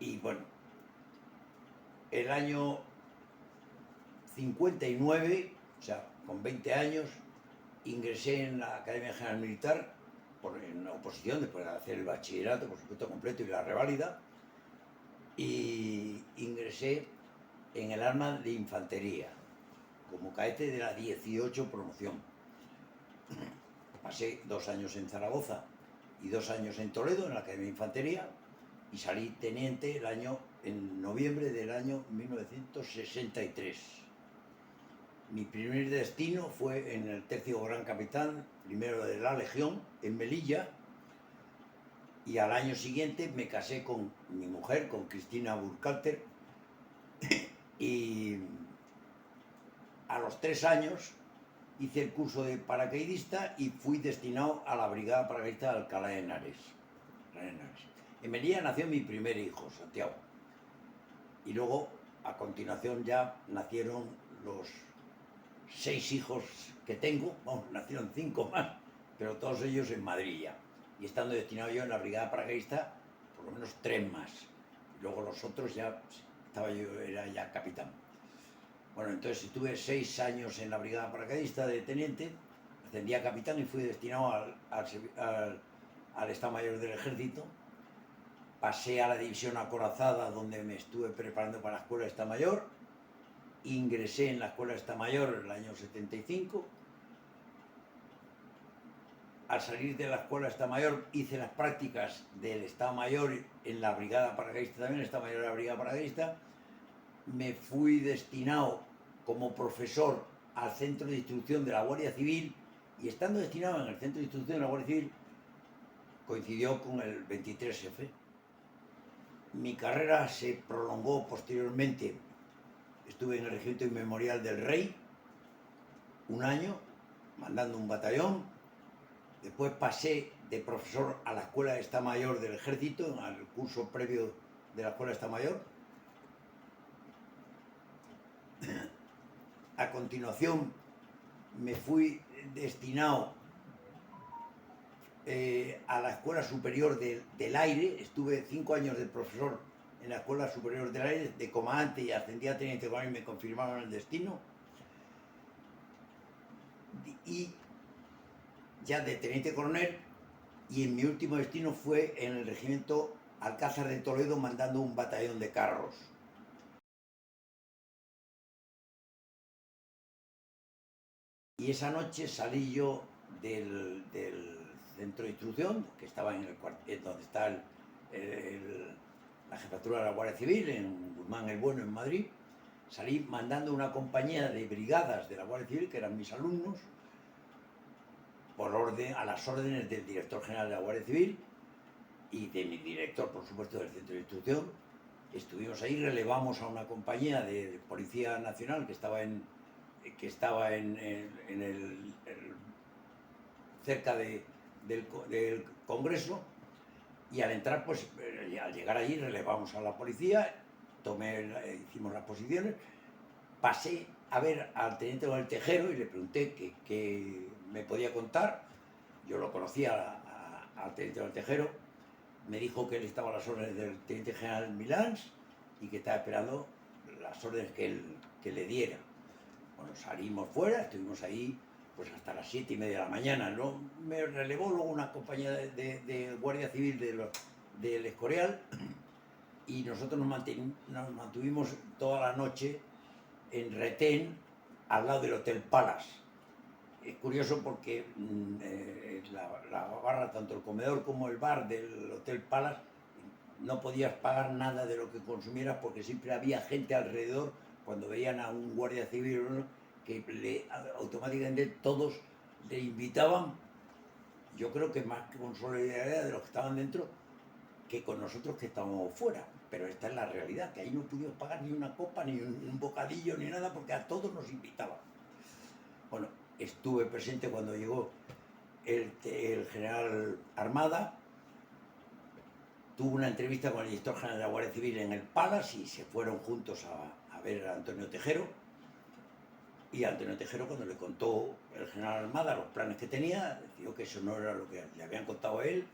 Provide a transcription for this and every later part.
Y bueno, el año 59, o sea, con 20 años, ingresé en la Academia General Militar en oposición, después de hacer el bachillerato, por supuesto, completo y la reválida, y ingresé en el arma de infantería, como cadete de la 18 promoción. Pasé 2 años en Zaragoza y 2 años en Toledo, en la Academia de Infantería, y salí teniente en noviembre del año 1963. Mi primer destino fue en el tercio Gran Capitán, primero de la Legión, en Melilla, y al año siguiente me casé con mi mujer, con Cristina Burkhalter, y a los 3 años hice el curso de paracaidista y fui destinado a la Brigada Paracaidista de Alcalá de Henares. En Melilla nació mi primer hijo, Santiago, y luego a continuación ya nacieron los 6 hijos que tengo, bueno, nacieron 5 más, pero todos ellos en Madrid ya. Y estando destinado yo en la Brigada Paracaidista, por lo menos 3 más. Luego los otros ya era ya capitán. Bueno, entonces estuve 6 años en la Brigada Paracaidista de teniente, ascendí a capitán y fui destinado al Estado Mayor del Ejército. Pasé a la división acorazada, donde me estuve preparando para la Escuela de Estado Mayor. Ingresé en la Escuela de Estado Mayor en el año 75. Al salir de la Escuela de Estado Mayor hice las prácticas del Estado Mayor en la Brigada Paracaidista también, el Estado Mayor de la Brigada Paracaidista. Me fui destinado como profesor al Centro de Instrucción de la Guardia Civil, y estando destinado en el Centro de Instrucción de la Guardia Civil coincidió con el 23F. Mi carrera se prolongó posteriormente. Estuve en el Regimiento Inmemorial del Rey 1 año, mandando un batallón. Después pasé de profesor a la Escuela de Estado Mayor del Ejército, al curso previo de la Escuela de Estado Mayor. A continuación me fui destinado a la Escuela Superior del Aire. Estuve 5 años de profesor en la Escuela Superior del Aire, de comandante, y ascendí a teniente coronel y me confirmaron el destino. Y ya de teniente coronel, y en mi último destino fue en el regimiento Alcázar de Toledo, mandando un batallón de carros. Y esa noche salí yo del centro de instrucción, que estaba en el cuartel donde está la jefatura de la Guardia Civil, en Guzmán el Bueno, en Madrid. Salí mandando una compañía de brigadas de la Guardia Civil, que eran mis alumnos, a las órdenes del director general de la Guardia Civil y de mi director, por supuesto, del centro de instrucción. Estuvimos ahí, relevamos a una compañía de Policía Nacional que estaba cerca del Congreso, y al entrar, pues al llegar allí, relevamos a la policía, hicimos las posiciones, pasé a ver al teniente coronel Tejero y le pregunté qué me podía contar. Yo lo conocía al teniente coronel Tejero. Me dijo que él estaba a las órdenes del teniente general Milans y que estaba esperando las órdenes que le diera. Bueno, salimos fuera, estuvimos ahí pues hasta las 7:30 de la mañana. ¿No? Me relevó luego una compañía de Guardia Civil del Escorial, y nosotros nos mantuvimos toda la noche en retén al lado del Hotel Palace. Es curioso porque la barra, tanto el comedor como el bar del Hotel Palace, no podías pagar nada de lo que consumieras, porque siempre había gente alrededor. Cuando veían a un guardia civil, ¿no?, que automáticamente todos le invitaban. Yo creo que más que con solidaridad de los que estaban dentro que con nosotros que estábamos fuera. Pero esta es la realidad, que ahí no pudimos pagar ni una copa, ni un bocadillo, ni nada, porque a todos nos invitaban. Bueno, estuve presente cuando llegó el general Armada. Tuvo una entrevista con el director general de la Guardia Civil en el Palace y se fueron juntos a ver a Antonio Tejero. Y Antonio Tejero, cuando le contó el general Armada los planes que tenía, decidió que eso no era lo que le habían contado a él,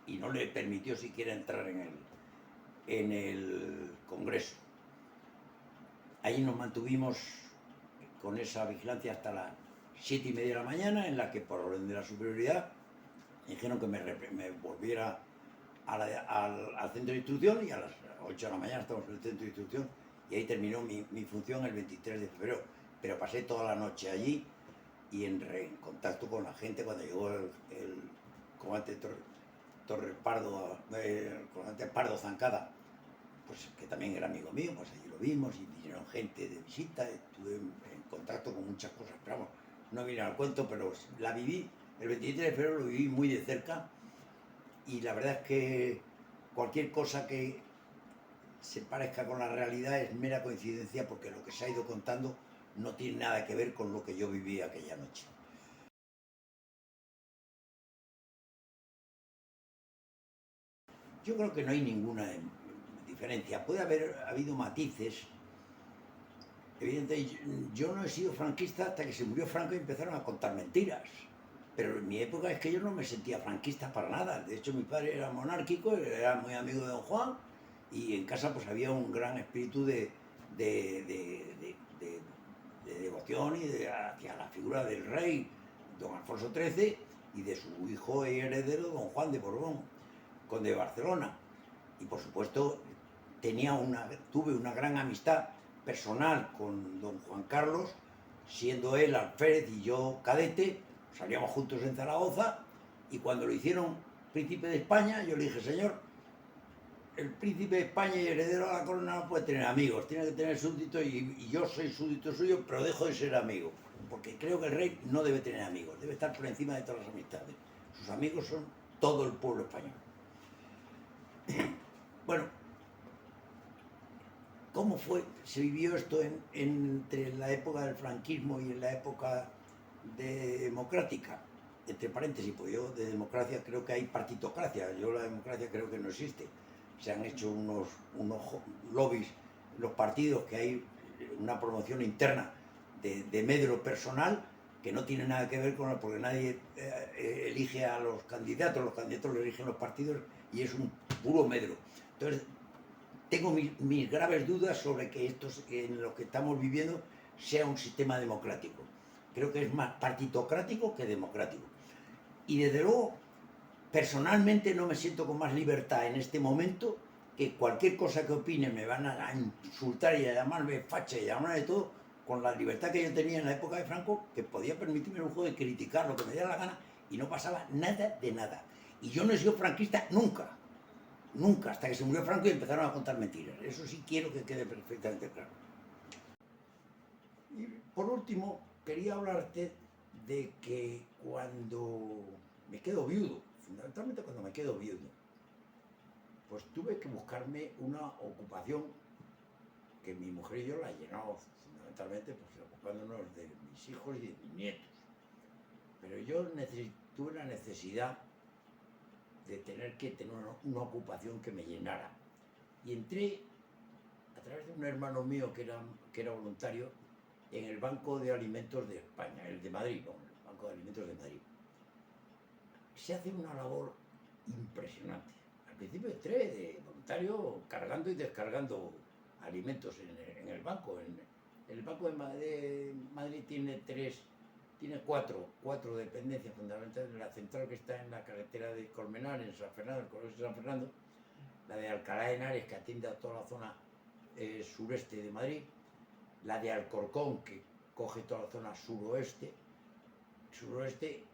y no le permitió siquiera entrar en el Congreso. Allí nos mantuvimos con esa vigilancia hasta las 7:30 de la mañana, en la que por orden de la superioridad dijeron que me volviera al centro de instrucción, y a las 8 de la mañana estamos en el centro de instrucción, y ahí terminó mi función el 23 de febrero. Pero pasé toda la noche allí y en contacto con la gente. Cuando llegó el comandante Torres Pardo, el comandante Pardo Zancada, pues que también era amigo mío, pues allí lo vimos y vinieron gente de visita, estuve en contacto con muchas cosas, pero vamos, no vine al cuento, pero la viví, el 23 de febrero lo viví muy de cerca, y la verdad es que cualquier cosa que se parezca con la realidad es mera coincidencia, porque lo que se ha ido contando no tiene nada que ver con lo que yo viví aquella noche. Yo creo que no hay ninguna diferencia. Puede haber habido matices. Evidentemente, yo no he sido franquista hasta que se murió Franco y empezaron a contar mentiras. Pero en mi época es que yo no me sentía franquista para nada. De hecho, mi padre era monárquico, era muy amigo de don Juan, y en casa pues había un gran espíritu de devoción hacia la figura del rey, don Alfonso XIII, y de su hijo y heredero, don Juan de Borbón, conde de Barcelona. Y por supuesto tuve una gran amistad personal con don Juan Carlos, siendo él alférez y yo cadete. Salíamos juntos en Zaragoza, y cuando lo hicieron príncipe de España, yo le dije: señor, el príncipe de España y heredero a la corona no puede tener amigos, tiene que tener súbditos, y yo soy súbdito suyo, pero dejo de ser amigo, porque creo que el rey no debe tener amigos, debe estar por encima de todas las amistades. Sus amigos son todo el pueblo español. Bueno, ¿cómo se vivió esto entre la época del franquismo y en la época democrática? Entre paréntesis, pues yo de democracia creo que hay partitocracia, yo la democracia creo que no existe. Se han hecho unos lobbies, los partidos, que hay una promoción interna de medro personal que no tiene nada que ver con porque nadie elige a los candidatos lo eligen los partidos, y es un puro medro. Entonces, tengo mis graves dudas sobre que en lo que estamos viviendo sea un sistema democrático. Creo que es más partitocrático que democrático. Y desde luego, personalmente no me siento con más libertad en este momento, que cualquier cosa que opine me van a insultar y a llamarme facha y a llamarme de todo, con la libertad que yo tenía en la época de Franco, que podía permitirme el lujo de criticar lo que me diera la gana y no pasaba nada de nada. Y yo no he sido franquista nunca. Nunca, hasta que se murió Franco y empezaron a contar mentiras. Eso sí quiero que quede perfectamente claro. Y por último, quería hablarte de que cuando me quedo viudo, fundamentalmente cuando me quedo viudo, pues tuve que buscarme una ocupación que mi mujer y yo la llenamos fundamentalmente, pues ocupándonos de mis hijos y de mis nietos. Pero yo tuve la necesidad de tener que tener una ocupación que me llenara. Y entré, a través de un hermano mío que era voluntario, en el Banco de Alimentos de España, el de Madrid, no, el Banco de Alimentos de Madrid. Se hace una labor impresionante. Al principio entré de voluntario cargando y descargando alimentos en el banco. El Banco de Madrid tiene cuatro dependencias fundamentales: la central, que está en la carretera de Colmenar, en San Fernando, el Colegio de San Fernando; la de Alcalá de Henares, que atiende a toda la zona sureste de Madrid; la de Alcorcón, que coge toda la zona suroeste,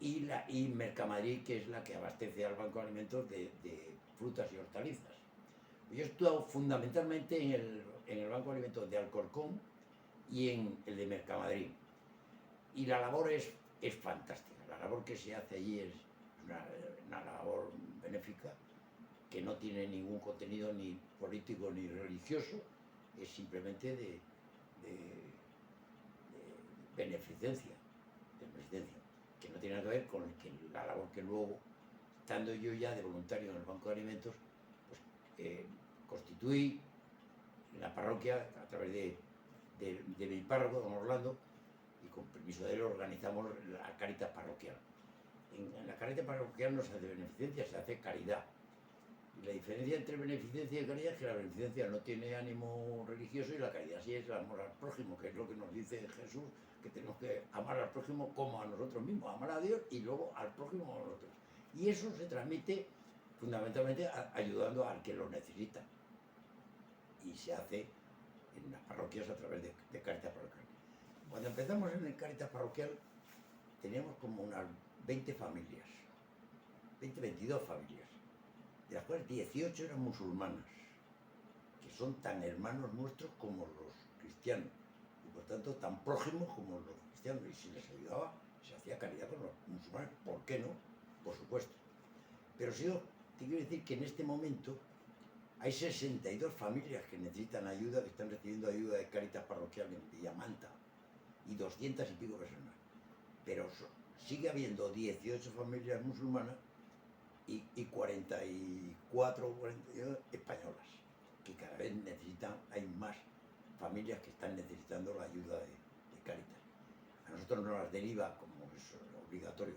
y Mercamadrid, que es la que abastece al Banco de Alimentos de frutas y hortalizas. Yo he estado fundamentalmente en el Banco de Alimentos de Alcorcón y en el de Mercamadrid. Y la labor es fantástica. La labor que se hace allí es una labor benéfica, que no tiene ningún contenido ni político ni religioso, es simplemente de beneficencia, que no tiene nada que ver con la labor que luego, estando yo ya de voluntario en el Banco de Alimentos, pues constituí en la parroquia, a través de mi párroco, don Orlando, y con permiso de él organizamos la Cáritas parroquial. En la Cáritas parroquial no se hace beneficencia, se hace caridad. Y la diferencia entre beneficencia y caridad es que la beneficencia no tiene ánimo religioso y la caridad sí es el amor al prójimo, que es lo que nos dice Jesús, que tenemos que amar al prójimo como a nosotros mismos, amar a Dios y luego al prójimo a nosotros. Y eso se transmite fundamentalmente ayudando al que lo necesita. Y se hace en las parroquias a través de Cáritas Parroquial. Cuando empezamos en el Cáritas Parroquial teníamos como unas 20 familias, 22 familias, de las cuales 18 eran musulmanas, que son tan hermanos nuestros como los cristianos, y por tanto tan prójimos como los cristianos, y si les ayudaba, se hacía caridad con los musulmanes, ¿por qué no? Por supuesto. Pero si yo te quiero decir que en este momento hay 62 familias que necesitan ayuda, que están recibiendo ayuda de Cáritas Parroquial en Villamanta, y 200 y pico personas. Pero sigue habiendo 18 familias musulmanas y 44 o 42 españolas, que cada vez necesitan, hay más familias que están necesitando la ayuda de Cáritas. A nosotros nos las deriva, como es obligatorio,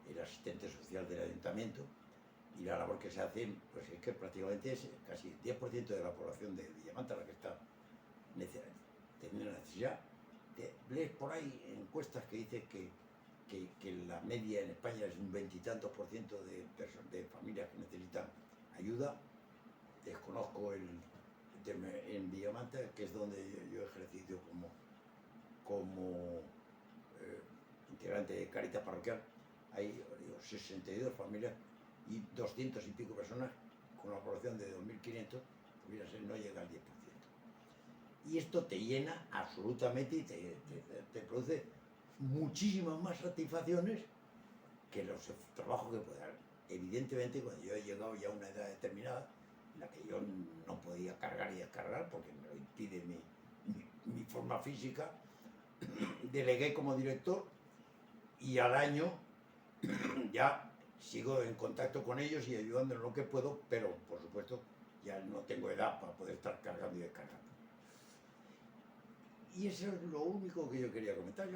el asistente social del ayuntamiento, y la labor que se hace, pues es que prácticamente es casi el 10% de la población de Villamanta la que está teniendo necesidad. Lees por ahí encuestas que dicen que la media en España es un 20 y tantos % de familias que necesitan ayuda. Desconozco en Villamanta, que es donde yo he ejercido como integrante de Cáritas Parroquial, hay 62 familias y 200 y pico personas con una población de 2.500, pudiera ser, no llega al 10%. Y esto te llena absolutamente y te produce muchísimas más satisfacciones que los trabajos que puedas. Evidentemente, cuando yo he llegado ya a una edad determinada, en la que yo no podía cargar y descargar, porque me lo impide mi forma física, delegué como director y al año ya sigo en contacto con ellos y ayudando en lo que puedo, pero por supuesto ya no tengo edad para poder estar cargando y descargando. Y eso es lo único que yo quería comentar.